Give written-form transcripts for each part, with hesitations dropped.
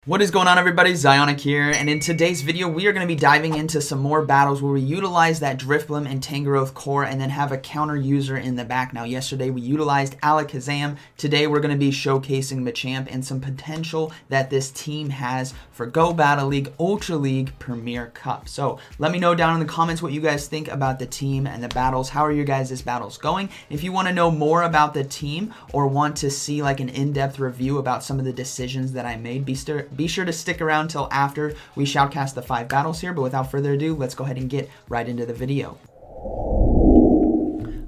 What is going on, everybody? ZyoniK here, and in today's video we are going to be diving into some more battles where we utilize that Drifblim and Tangrowth core and then have a counter user in the back. Now yesterday we utilized Alakazam. Today we're going to be showcasing Machamp and some potential that this team has for Go Battle League Ultra League Premier Cup. So let me know down in the comments what you guys think about the team and the battles. How are your guys' battles going? If you want to know more about the team or want to see like an in-depth review about some of the decisions that I made, be sure to stick around till after we shoutcast the 5 battles here, but without further ado, let's go ahead and get right into the video.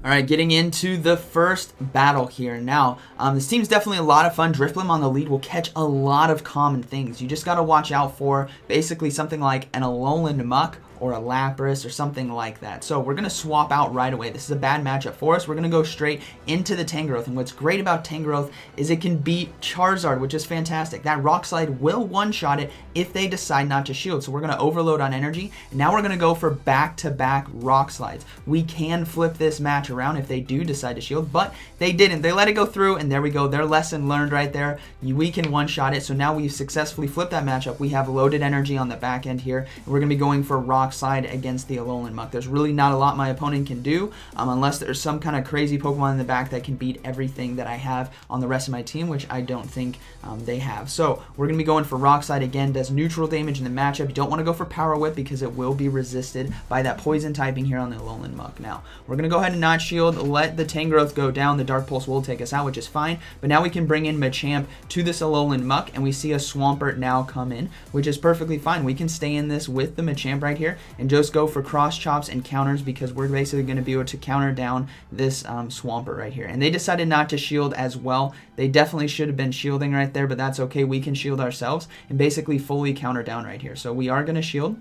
Alright, getting into the first battle here. Now, this team's definitely a lot of fun. Drifblim on the lead will catch a lot of common things. You just got to watch out for basically something like an Alolan Muck or a Lapras or something like that. So we're going to swap out right away. This is a bad matchup for us. We're going to go straight into the Tangrowth. And what's great about Tangrowth is it can beat Charizard, which is fantastic. That Rock Slide will one-shot it if they decide not to shield. So we're going to overload on energy. And now we're going to go for back-to-back Rock Slides. We can flip this match around if they do decide to shield, but they didn't. They let it go through, and there we go. Their lesson learned right there. We can one-shot it. So now we've successfully flipped that matchup. We have loaded energy on the back end here. And we're going to be going for Rock Slide against the Alolan Muck. There's really not a lot my opponent can do unless there's some kind of crazy Pokemon in the back that can beat everything that I have on the rest of my team, which I don't think they have. So we're going to be going for Rock Slide again. Does neutral damage in the matchup. You don't want to go for Power Whip because it will be resisted by that poison typing here on the Alolan Muck. Now we're going to go ahead and not shield, let the Tangrowth go down. The Dark Pulse will take us out, which is fine, but now we can bring in Machamp to this Alolan Muck, and we see a Swampert now come in, which is perfectly fine. We can stay in this with the Machamp right here and just go for cross chops and counters because we're basically going to be able to counter down this Swampert right here. And they decided not to shield as well. They definitely should have been shielding right there, but that's okay. We can shield ourselves and basically fully counter down right here. So we are going to shield.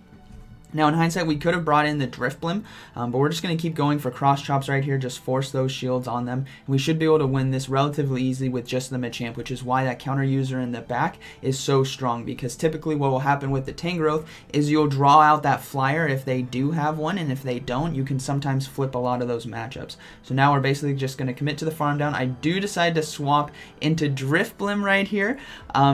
Now, in hindsight, we could have brought in the Drifblim, but we're just going to keep going for cross chops right here, just force those shields on them. We should be able to win this relatively easily with just the Machamp, which is why that counter user in the back is so strong, because typically what will happen with the Tangrowth is you'll draw out that flyer if they do have one, and if they don't, you can sometimes flip a lot of those matchups. So now we're basically just going to commit to the farm down. I do decide to swap into Drifblim right here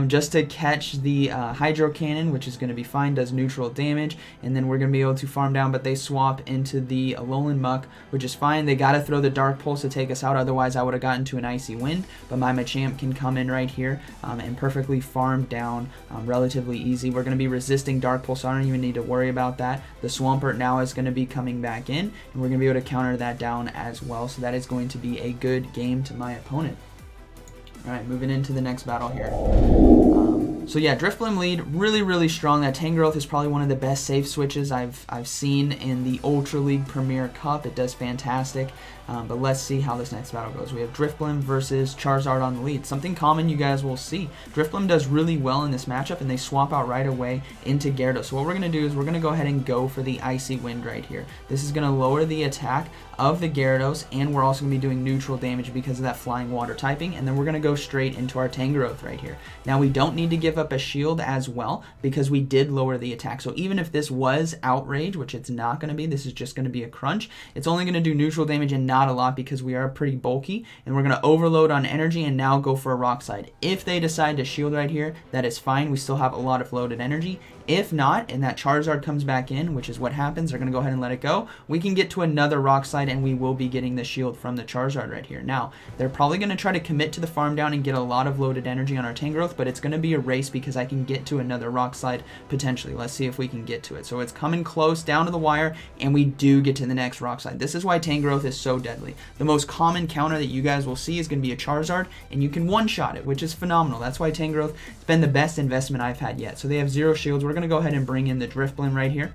just to catch the Hydro Cannon, which is going to be fine, does neutral damage, and then we're going to be able to farm down, but they swap into the Alolan Muck, which is fine. They got to throw the Dark Pulse to take us out, otherwise I would have gotten to an Icy Wind, but my Machamp can come in right here and perfectly farm down relatively easy. We're going to be resisting Dark Pulse, so I don't even need to worry about that. The Swampert now is going to be coming back in, and we're going to be able to counter that down as well, so that is going to be a good game to my opponent. Alright, moving into the next battle here. So yeah, Drifblim lead, really strong. That Tangrowth is probably one of the best safe switches I've seen in the Ultra League Premier Cup. It does fantastic. But let's see how this next battle goes. We have Drifblim versus Charizard on the lead. Something common you guys will see. Drifblim does really well in this matchup, and they swap out right away into Gyarados. So what we're going to do is we're going to go ahead and go for the Icy Wind right here. This is going to lower the attack of the Gyarados, and we're also going to be doing neutral damage because of that Flying Water typing, and then we're going to go straight into our Tangrowth right here. Now we don't need to give up a shield as well because we did lower the attack. So even if this was Outrage, which it's not going to be, this is just going to be a crunch, it's only going to do neutral damage and not a lot because we are pretty bulky, and we're going to overload on energy and now go for a Rock Slide. If they decide to shield right here, that is fine. We still have a lot of loaded energy. If not, and that Charizard comes back in, which is what happens, they're going to go ahead and let it go, we can get to another Rock Slide, and we will be getting the shield from the Charizard right here. Now, they're probably going to try to commit to the farm down and get a lot of loaded energy on our Tangrowth, but it's going to be a race because I can get to another Rock Slide potentially. Let's see if we can get to it. So it's coming close down to the wire, and we do get to the next Rock Slide. This is why Tangrowth is so deadly. The most common counter that you guys will see is going to be a Charizard, and you can one-shot it, which is phenomenal. That's why Tangrowth has been the best investment I've had yet. So they have 0 shields. We're going to go ahead and bring in the Drifblim right here.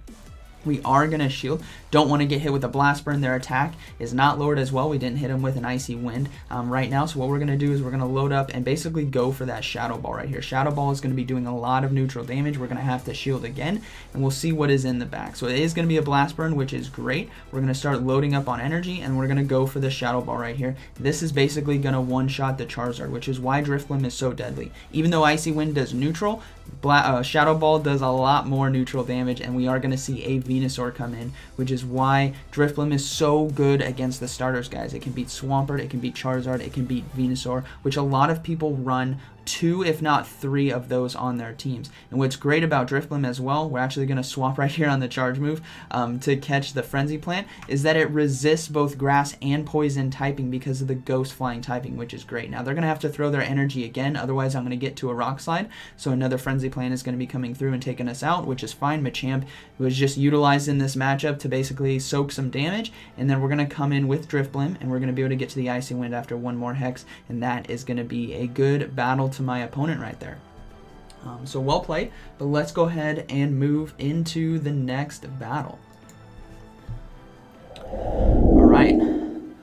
We are going to shield. Don't want to get hit with a Blast Burn. Their attack is not lowered as well. We didn't hit them with an Icy Wind right now. So what we're going to do is we're going to load up and basically go for that Shadow Ball right here. Shadow Ball is going to be doing a lot of neutral damage. We're going to have to shield again, and we'll see what is in the back. So it is going to be a Blast Burn, which is great. We're going to start loading up on energy, and we're going to go for the Shadow Ball right here. This is basically going to one-shot the Charizard, which is why Drifblim is so deadly. Even though Icy Wind does neutral, Shadow Ball does a lot more neutral damage, and we are going to see a Venusaur come in, which is why Drifblim is so good against the starters, guys. It can beat Swampert, it can beat Charizard, it can beat Venusaur, which a lot of people run 2, if not 3 of those on their teams. And what's great about Drifblim as well, we're actually going to swap right here on the charge move to catch the Frenzy Plant, is that it resists both grass and poison typing because of the ghost flying typing, which is great. Now they're going to have to throw their energy again, otherwise I'm going to get to a Rock Slide, so another Frenzy Plant is going to be coming through and taking us out, which is fine. Machamp was just utilized in this matchup to basically soak some damage, and then we're going to come in with Drifblim, and we're going to be able to get to the Icy Wind after one more Hex, and that is going to be a good battle to my opponent right there. So well played, but let's go ahead and move into the next battle. All right.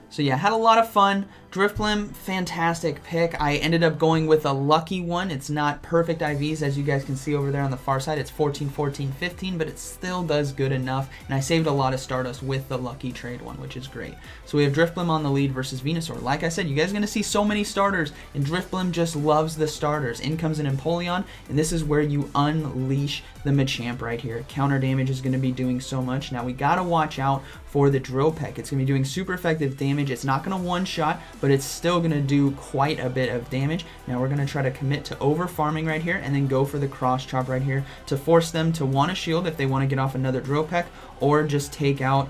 So yeah, had a lot of fun. Drifblim, fantastic pick. I ended up going with a lucky one. It's not perfect IVs, as you guys can see over there on the far side. It's 14, 14, 15, but it still does good enough. And I saved a lot of Stardust with the lucky trade one, which is great. So we have Drifblim on the lead versus Venusaur. Like I said, you guys are going to see so many starters, and Drifblim just loves the starters. In comes an Empoleon, and this is where you unleash the Machamp right here. Counter damage is going to be doing so much. Now we got to watch out for the Drill Peck. It's going to be doing super effective damage. It's not going to one-shot, but it's still going to do quite a bit of damage. Now we're going to try to commit to over farming right here and then go for the cross chop right here to force them to want a shield if they want to get off another Drill Peck, or just take out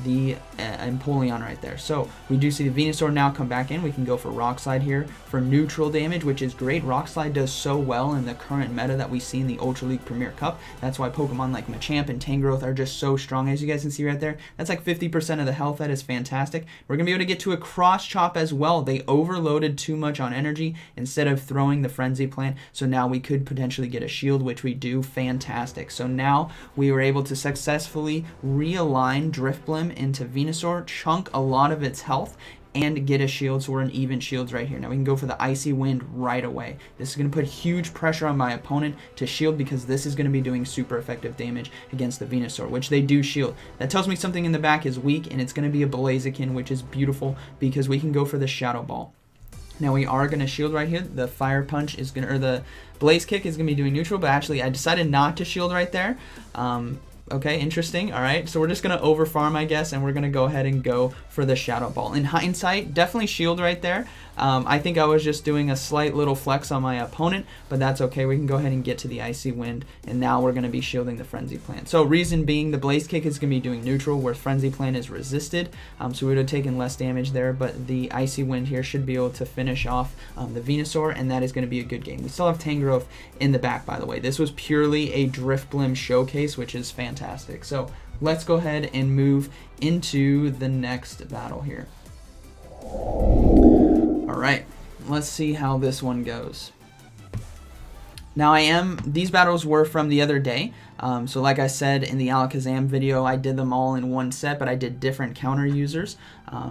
the Empoleon right there. So we do see the Venusaur now come back in. We can go for Rock Slide here for neutral damage, which is great. Rock Slide does so well in the current meta that we see in the Ultra League Premier Cup. That's why Pokemon like Machamp and Tangrowth are just so strong, as you guys can see right there. That's like 50% of the health. That is fantastic. We're going to be able to get to a cross chop as well. They overloaded too much on energy instead of throwing the Frenzy Plant, so now we could potentially get a shield, which we do. Fantastic. So now we were able to successfully realign Drifblim into Venusaur, chunk a lot of its health, and get a shield, so we're in even shields right here. Now we can go for the Icy Wind right away. This is going to put huge pressure on my opponent to shield, because this is going to be doing super effective damage against the Venusaur, which they do shield. That tells me something in the back is weak, and it's going to be a Blaziken, which is beautiful because we can go for the Shadow Ball. Now we are going to shield right here. The Fire Punch is going to, or the Blaze Kick is going to be doing neutral, but actually I decided not to shield right there. Okay, interesting. All right, so we're just going to over farm, I guess, and we're going to go ahead and go for the Shadow Ball. In hindsight, definitely shield right there. I think I was just doing a slight little flex on my opponent, but that's okay. We can go ahead and get to the Icy Wind, and now we're going to be shielding the Frenzy Plant. So reason being, the Blaze Kick is going to be doing neutral, where Frenzy Plant is resisted, so we would have taken less damage there, but the Icy Wind here should be able to finish off the Venusaur, and that is going to be a good game. We still have Tangrowth in the back, by the way. This was purely a Drifblim showcase, which is fantastic. So let's go ahead and move into the next battle here. Alright, let's see how this one goes. Now these battles were from the other day, so like I said in the Alakazam video, I did them all in one set, but I did different counter users.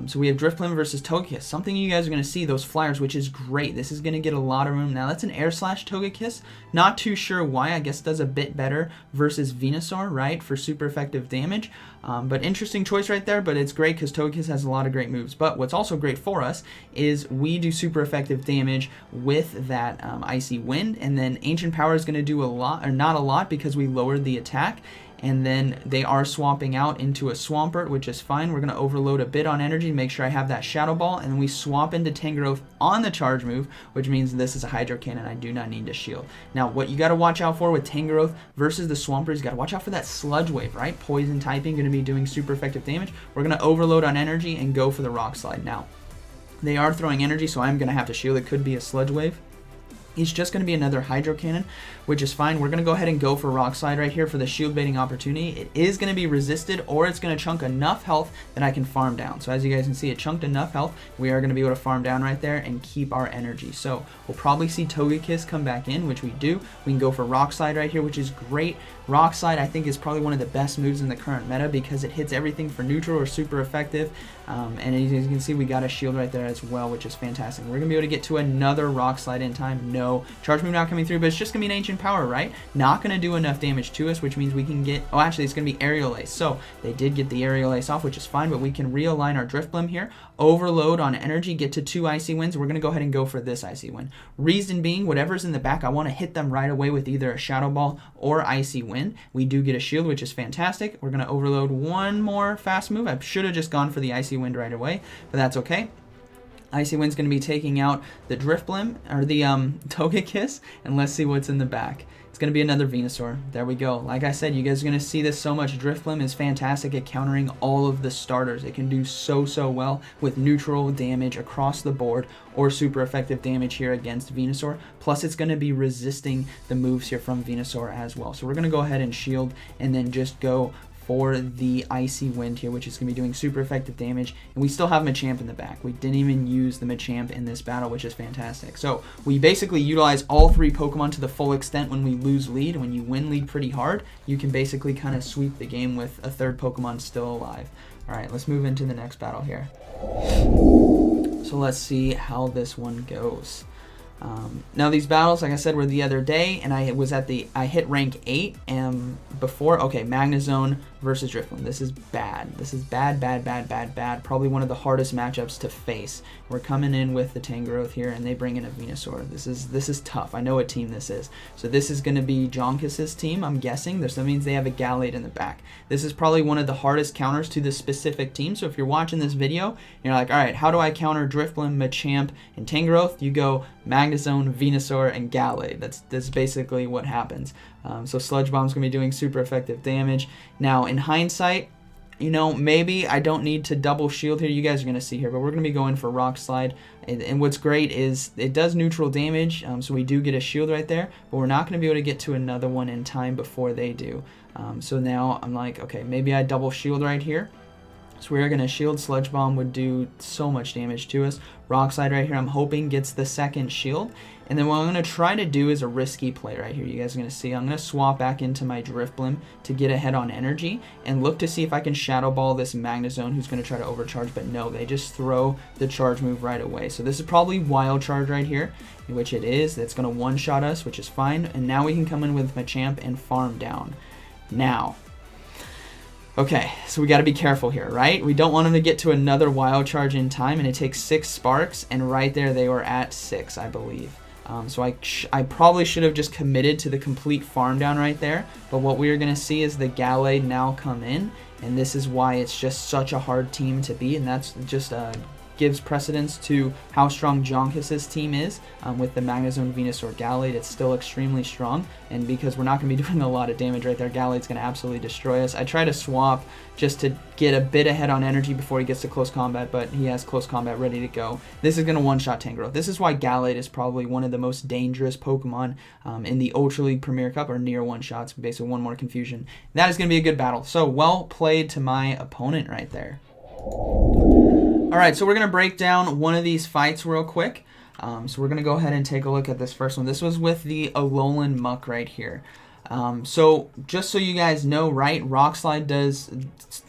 So we have Drifblim versus Togekiss, something you guys are going to see, those flyers, which is great. This is going to get a lot of room. Now that's an Air Slash Togekiss, not too sure why. I guess it does a bit better versus Venusaur, right, for super effective damage. But interesting choice right there, but it's great because Togekiss has a lot of great moves. But what's also great for us is we do super effective damage with that Icy Wind, and then Ancient Power is going to do a lot, or not a lot, because we lowered the attack. And then they are swapping out into a Swampert, which is fine. We're going to overload a bit on energy to make sure I have that Shadow Ball, and then we swap into Tangrowth on the charge move, which means this is a Hydro Cannon. I do not need to shield. Now, what you got to watch out for with Tangrowth versus the Swampert, you got to watch out for that Sludge Wave, right? Poison typing, going to be doing super effective damage. We're going to overload on energy and go for the Rock Slide. Now, they are throwing energy, so I'm going to have to shield. It could be a Sludge Wave. It's just going to be another Hydro Cannon, which is fine. We're going to go ahead and go for Rock Slide right here for the shield baiting opportunity. It is going to be resisted, or it's going to chunk enough health that I can farm down. So as you guys can see, it chunked enough health. We are going to be able to farm down right there and keep our energy. So we'll probably see Togekiss come back in, which we do. We can go for Rock Slide right here, which is great. Rock Slide, I think, is probably one of the best moves in the current meta because it hits everything for neutral or super effective. And as you can see, we got a shield right there as well, which is fantastic. We're going to be able to get to another Rock Slide in time. No charge move not coming through, but it's just going to be an Ancient Power, right? Not going to do enough damage to us, which means we can get... Oh, actually, it's going to be Aerial Ace. So they did get the Aerial Ace off, which is fine, but we can realign our Drifblim here, overload on energy, get to 2 Icy Winds. We're going to go ahead and go for this Icy Wind. Reason being, whatever's in the back, I want to hit them right away with either a Shadow Ball or Icy Wind. We do get a shield, which is fantastic. We're going to overload one more fast move. I should have just gone for the Icy Wind right away, but that's okay. Icy Wind's going to be taking out the Drifblim, or the Togekiss, and let's see what's in the back. It's going to be another Venusaur. There we go. Like I said, you guys are going to see this so much. Drifblim is fantastic at countering all of the starters. It can do so well with neutral damage across the board or super effective damage here against Venusaur. Plus, it's going to be resisting the moves here from Venusaur as well. So we're going to go ahead and shield and then just go for the Icy Wind here, which is going to be doing super effective damage. And we still have Machamp in the back. We didn't even use the Machamp in this battle, which is fantastic. So we basically utilize all 3 Pokemon to the full extent when we lose lead. When you win lead pretty hard, you can basically kind of sweep the game with a 3rd Pokemon still alive. All right, let's move into the next battle here. So let's see how this one goes. Now these battles, like I said, were the other day, and I hit rank 8 and before. Okay, Magnezone versus Drifblim. This is bad. This is bad. Probably one of the hardest matchups to face. We're coming in with the Tangrowth here, and they bring in a Venusaur. This is tough. I know what team this is. So this is going to be Jonkis's team, I'm guessing. That means they have a Gallade in the back. This is probably one of the hardest counters to this specific team. So if you're watching this video, and you're like, all right, how do I counter Drifblim, Machamp, and Tangrowth? You go Magnezone, Venusaur, and Gallade. That's basically what happens. So Sludge Bomb's going to be doing super effective damage. Now, in hindsight, you know, maybe I don't need to double shield here. You guys are going to see here, but we're going to be going for Rock Slide. And what's great is it does neutral damage, so we do get a shield right there, but we're not going to be able to get to another one in time before they do. So now I'm like, okay, maybe I double shield right here. So we're going to shield. Sludge Bomb would do so much damage to us. Rock Slide right here, I'm hoping gets the 2nd shield. And then what I'm going to try to do is a risky play right here. You guys are going to see I'm going to swap back into my Drifblim to get ahead on energy and look to see if I can Shadow Ball this Magnezone who's going to try to overcharge. But no, they just throw the charge move right away. So this is probably Wild Charge right here, which it is. That's going to one-shot us, which is fine. And now we can come in with Machamp and farm down. Now, okay, so we got to be careful here, right? We don't want them to get to another Wild Charge in time, and it takes 6 Sparks, and right there they were at 6, I believe. So I probably should have just committed to the complete farm down right there, but what we're going to see is the Gallade now come in, and this is why it's just such a hard team to beat, and that's just gives precedence to how strong Jonkis's team is. With the Magnezone, Venusaur, Gallade, it's still extremely strong, and because we're not going to be doing a lot of damage right there, Gallade's going to absolutely destroy us. I try to swap just to get a bit ahead on energy before he gets to close combat, but he has close combat ready to go. This is going to one-shot Tangrowth. This is why Gallade is probably one of the most dangerous Pokemon in the Ultra League Premier Cup, or near one-shots, basically one more confusion. That is going to be a good battle. So well played to my opponent right there. Alright, so we're going to break down one of these fights real quick. So we're going to go ahead and take a look at this first one. This was with the Alolan Muck right here. So just so you guys know, right, Rock Slide does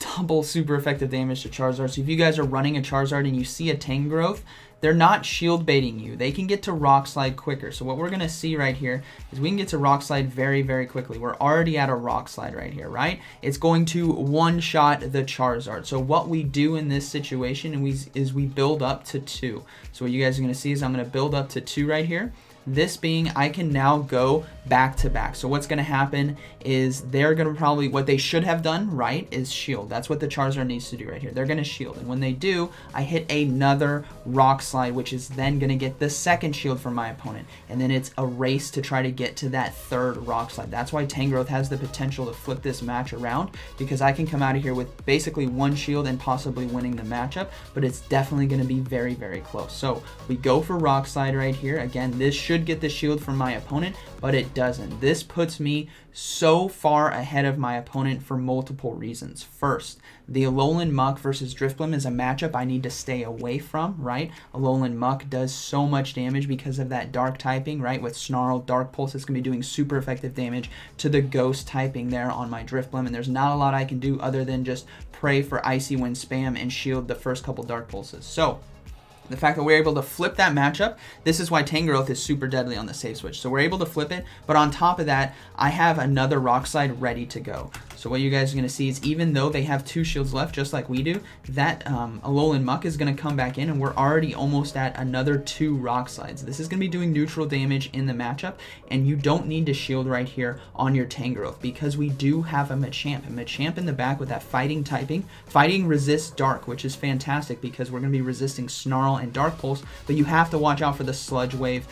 double super effective damage to Charizard. So if you guys are running a Charizard and you see a Tangrowth, they're not shield baiting you. They can get to Rock Slide quicker. So what we're going to see right here is we can get to Rock Slide very quickly. We're already at a Rock Slide right here, right? It's going to one-shot the Charizard. So what we do in this situation is we build up to 2. So what you guys are going to see is I'm going to build up to 2 right here. This being, I can now go back to back. So what's going to happen is they're going to probably, what they should have done, right, is shield. That's what the Charizard needs to do right here. They're going to shield. And when they do, I hit another Rock Slide, which is then going to get the 2nd shield from my opponent. And then it's a race to try to get to that 3rd Rock Slide. That's why Tangrowth has the potential to flip this match around, because I can come out of here with basically 1 shield and possibly winning the matchup, but it's definitely going to be very close. So we go for Rock Slide right here. Again, this should get the shield from my opponent, but it doesn't. This puts me so far ahead of my opponent for multiple reasons. First, the Alolan Muck versus Drifblim is a matchup I need to stay away from, right? Alolan Muck does so much damage because of that dark typing, right? With Snarl, Dark Pulse, it's going to be doing super effective damage to the ghost typing there on my Drifblim, and there's not a lot I can do other than just pray for Icy Wind spam and shield the first couple Dark Pulses. So the fact that we're able to flip that matchup, this is why Tangrowth is super deadly on the save switch. So we're able to flip it, but on top of that, I have another Rock Slide ready to go. So what you guys are going to see is even though they have 2 shields left, just like we do, that Alolan Muck is going to come back in, and we're already almost at another 2 Rock Slides. This is going to be doing neutral damage in the matchup, and you don't need to shield right here on your Tangrowth because we do have a Machamp in the back with that fighting typing. Fighting resists Dark, which is fantastic because we're going to be resisting Snarl and Dark Pulse, but you have to watch out for the Sludge Wave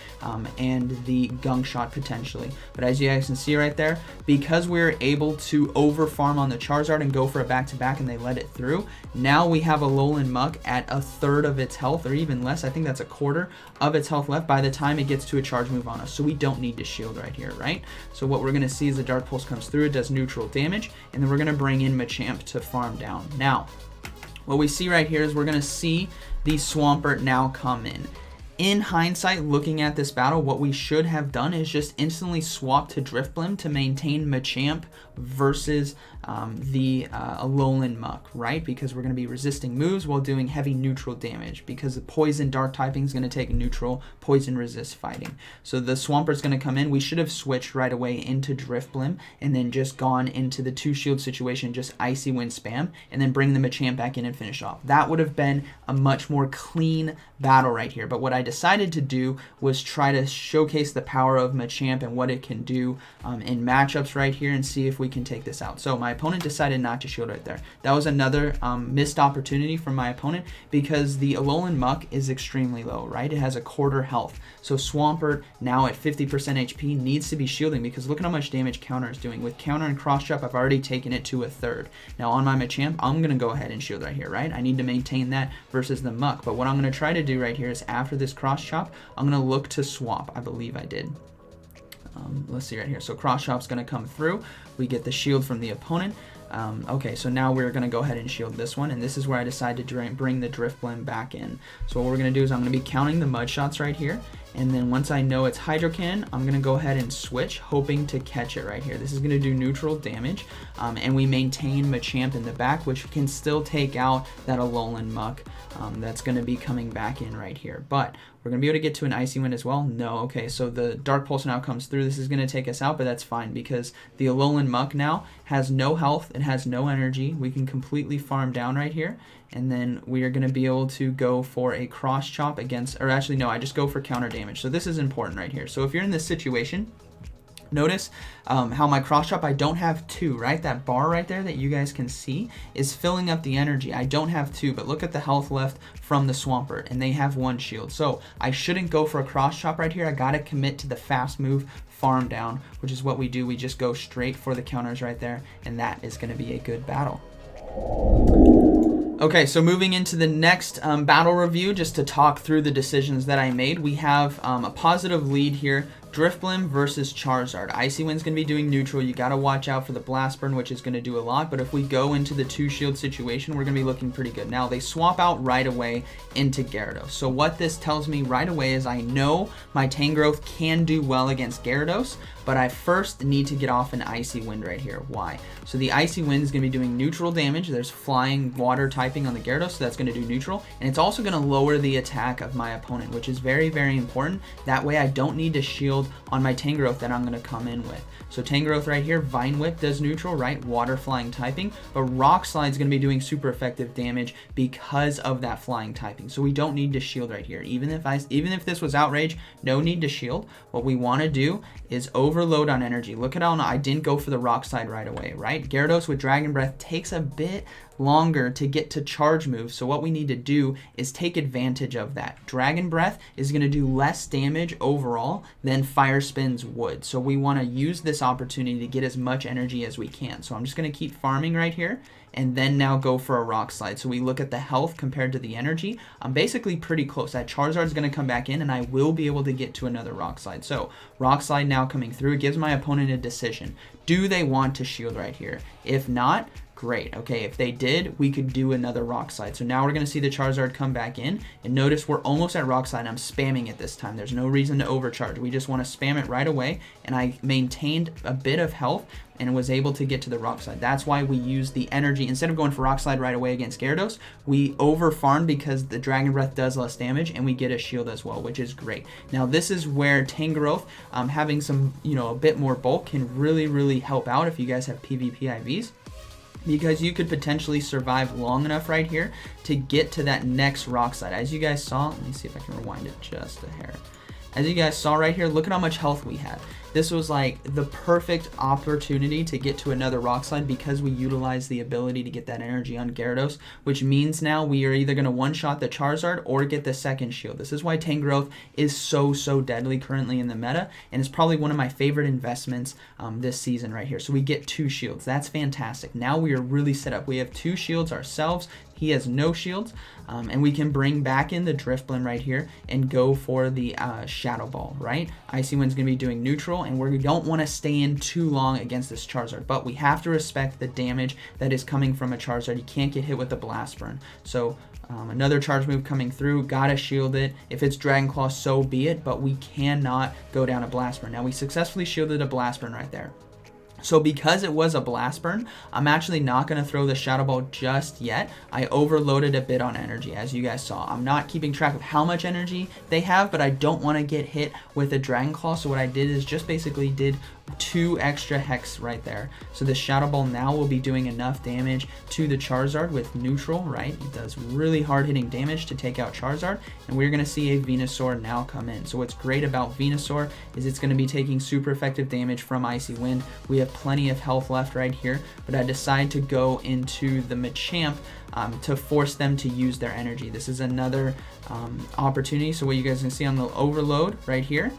and the Gunk Shot potentially. But as you guys can see right there, because we're able to over farm on the Charizard and go for a back-to-back and they let it through, now we have Alolan Muck at a third of its health, or even less. I think that's a quarter of its health left by the time it gets to a charge move on us. So we don't need to shield right here, right? So what we're going to see is the Dark Pulse comes through, it does neutral damage, and then we're going to bring in Machamp to farm down. Now, what we see right here is we're going to see the Swampert now come in. In hindsight, looking at this battle, what we should have done is just instantly swap to Drifblim to maintain Machamp versus the Alolan Muck, right? Because we're going to be resisting moves while doing heavy neutral damage because the Poison Dark typing is going to take neutral Poison resist fighting. So the Swampert's going to come in. We should have switched right away into Drifblim and then just gone into the 2 shield situation, just Icy Wind spam, and then bring the Machamp back in and finish off. That would have been a much more clean battle right here. But what I decided to do was try to showcase the power of Machamp and what it can do in matchups right here and see if we can take this out. So my opponent decided not to shield right there. That was another missed opportunity from my opponent because the Alolan Muck is extremely low, right? It has a quarter health. So Swampert, now at 50% HP, needs to be shielding because look at how much damage Counter is doing. With Counter and Cross Chop, I've already taken it to a third. Now on my Machamp, I'm going to go ahead and shield right here, right? I need to maintain that versus the Muck. But what I'm going to try to do right here is after this Cross Chop, I'm going to look to swap. I believe I did. Let's see right here. So Cross Chop's going to come through. We get the shield from the opponent. Okay, so now we're going to go ahead and shield this one, and this is where I decided to bring the Drifblim back in. So what we're going to do is I'm going to be counting the Mud Shots right here, and then once I know it's Hydro Cannon, I'm going to go ahead and switch, hoping to catch it right here. This is going to do neutral damage, and we maintain Machamp in the back, which can still take out that Alolan Muck that's going to be coming back in right here. But we're going to be able to get to an Icy Wind as well. No, okay, so the Dark Pulse now comes through. This is going to take us out, but that's fine because the Alolan Muck now has no health. It has no energy. We can completely farm down right here. And then we are going to be able to go for a Cross Chop against, or actually no, I just go for counter damage. So this is important right here. So if you're in this situation, notice how my Cross Chop, I don't have 2, right? That bar right there that you guys can see is filling up the energy. I don't have 2, but look at the health left from the Swampert, and they have 1 shield. So I shouldn't go for a Cross Chop right here. I got to commit to the fast move, farm down, which is what we do. We just go straight for the counters right there, and that is going to be a good battle. Okay, so moving into the next battle review, just to talk through the decisions that I made, we have a positive lead here. Drifblim versus Charizard. Icy Wind's going to be doing neutral. You got to watch out for the Blast Burn, which is going to do a lot. But if we go into the 2 shield situation, we're going to be looking pretty good. Now, they swap out right away into Gyarados. So what this tells me right away is I know my Tangrowth can do well against Gyarados, but I first need to get off an Icy Wind right here. Why? So the Icy Wind is going to be doing neutral damage. There's flying water typing on the Gyarados, so that's going to do neutral. And it's also going to lower the attack of my opponent, which is very, very important. That way I don't need to shield on my Tangrowth that I'm going to come in with. So Tangrowth right here, Vine Whip does neutral, right? Water flying typing, but Rock Slide is going to be doing super effective damage because of that flying typing. So we don't need to shield right here. Even if this was Outrage, no need to shield. What we want to do is overload on energy. Look at how I didn't go for the Rock Slide right away, right? Gyarados with Dragon Breath takes a bit longer to get to charge moves, so what we need to do is take advantage of that. Dragon Breath is going to do less damage overall than Fire Spins would, so we want to use this opportunity to get as much energy as we can. So I'm just going to keep farming right here and then now go for a Rock Slide. So we look at the health compared to the energy. I'm basically pretty close. That Charizard is going to come back in and I will be able to get to another Rock Slide. So Rock Slide now coming through. It gives my opponent a decision. Do they want to shield right here? If not, great. Okay, if they did, we could do another Rock Slide. So now we're going to see the Charizard come back in, and notice we're almost at Rock Slide. I'm spamming it this time. There's no reason to overcharge. We just want to spam it right away, and I maintained a bit of health and was able to get to the Rock Slide. That's why we use the energy. Instead of going for Rock Slide right away against Gyarados, we over-farm because the Dragon Breath does less damage, and we get a shield as well, which is great. Now, this is where Tangrowth, having some, a bit more bulk can really, really help out if you guys have PvP IVs. because you could potentially survive long enough right here to get to that next rock slide. As you guys saw, let me see if I can rewind it just a hair. As you guys saw right here, look at how much health we had. This was like the perfect opportunity to get to another rock slide because we utilized the ability to get that energy on Gyarados, which means now we are either going to one-shot the Charizard or get the second shield. This is why Tangrowth is so deadly currently in the meta, and it's probably one of my favorite investments this season right here. So we get 2 shields. That's fantastic. Now we are really set up. We have 2 shields ourselves. He has no shields, and we can bring back in the Drifblim right here and go for the Shadow Ball, right? Icy Wind's going to be doing neutral, and we don't want to stay in too long against this Charizard, but we have to respect the damage that is coming from a Charizard. You can't get hit with the Blast Burn. So another charge move coming through, gotta shield it. If it's Dragon Claw, so be it, but we cannot go down a Blast Burn. Now, we successfully shielded a Blast Burn right there. So because it was a Blast Burn, I'm actually not going to throw the Shadow Ball just yet. I overloaded a bit on energy, as you guys saw. I'm not keeping track of how much energy they have, but I don't want to get hit with a Dragon Claw. So what I did is just basically did 2 extra Hex right there. So the Shadow Ball now will be doing enough damage to the Charizard with neutral, right? It does really hard-hitting damage to take out Charizard, and we're going to see a Venusaur now come in. So what's great about Venusaur is it's going to be taking super effective damage from Icy Wind. We have plenty of health left right here, but I decide to go into the Machamp to force them to use their energy. This is another opportunity. So what you guys can see on the overload right here,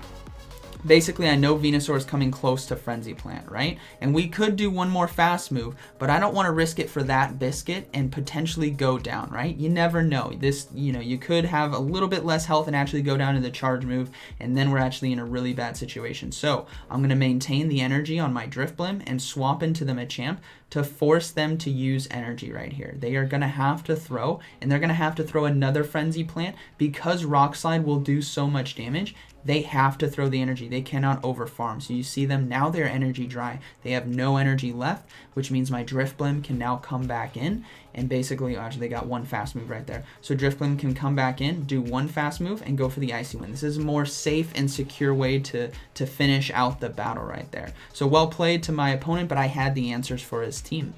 basically, I know Venusaur is coming close to Frenzy Plant, right? And we could do one more fast move, but I don't want to risk it for that biscuit and potentially go down, right? You never know. This, you could have a little bit less health and actually go down to the charge move, and then we're actually in a really bad situation. So I'm going to maintain the energy on my Drifblim and swap into the Machamp to force them to use energy right here. They are going to have to throw, and they're going to have to throw another Frenzy Plant because Rock Slide will do so much damage. They have to throw the energy. They cannot overfarm. So you see them now, they're energy dry. They have no energy left, which means my Drifblim can now come back in and basically, actually they got 1 fast move right there. So Drifblim can come back in, do 1 fast move, and go for the Icy Wind. This is a more safe and secure way to finish out the battle right there. So well played to my opponent, but I had the answers for his team.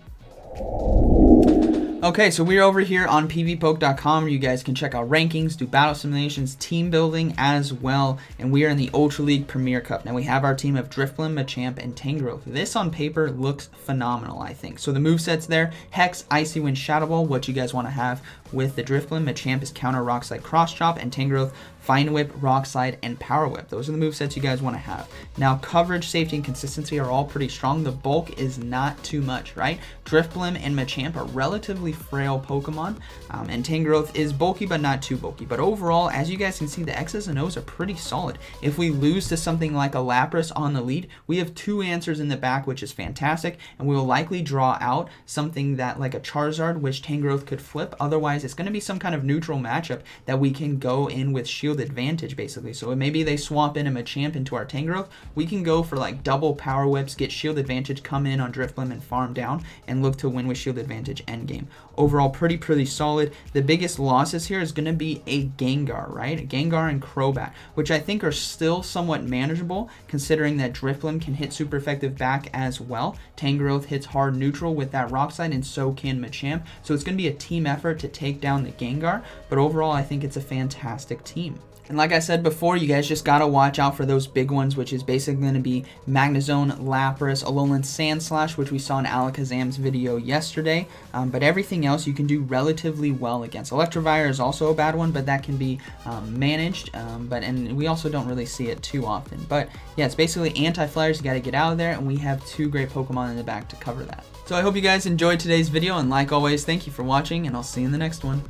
Okay, so we're over here on pvpoke.com where you guys can check out rankings, do battle simulations, team building as well, and we are in the Ultra League Premier Cup. Now we have our team of Drifblim, Machamp, and Tangrowth. This on paper looks phenomenal, I think. So the movesets there, Hex, Icy Wind, Shadow Ball, what you guys want to have with the Drifblim. Machamp is Counter, Rock Slide, Cross Chop, and Tangrowth, Fine Whip, Rock Slide, and Power Whip. Those are the movesets you guys want to have. Now, coverage, safety, and consistency are all pretty strong. The bulk is not too much, right? Drifblim and Machamp are relatively frail Pokemon, and Tangrowth is bulky, but not too bulky. But overall, as you guys can see, the X's and O's are pretty solid. If we lose to something like a Lapras on the lead, we have 2 answers in the back, which is fantastic, and we will likely draw out something that like a Charizard, which Tangrowth could flip. Otherwise, it's going to be some kind of neutral matchup that we can go in with shield advantage, basically. So maybe they swap in a Machamp into our Tangrowth. We can go for like double Power Whips, get shield advantage, come in on Drifblim and farm down, and look to win with shield advantage endgame. Overall, pretty solid. The biggest losses here is going to be a Gengar, right? A Gengar and Crobat, which I think are still somewhat manageable, considering that Drifblim can hit super effective back as well. Tangrowth hits hard neutral with that Rock Slide, and so can Machamp. So it's going to be a team effort to take down the Gengar, but overall, I think it's a fantastic team. And like I said before, you guys just got to watch out for those big ones, which is basically going to be Magnezone, Lapras, Alolan Sandslash, which we saw in Alakazam's video yesterday. But everything else you can do relatively well against. Electivire is also a bad one, but that can be managed. And we also don't really see it too often. But yeah, it's basically anti-flyers. You got to get out of there, and we have 2 great Pokemon in the back to cover that. So I hope you guys enjoyed today's video, and like always, thank you for watching, and I'll see you in the next one.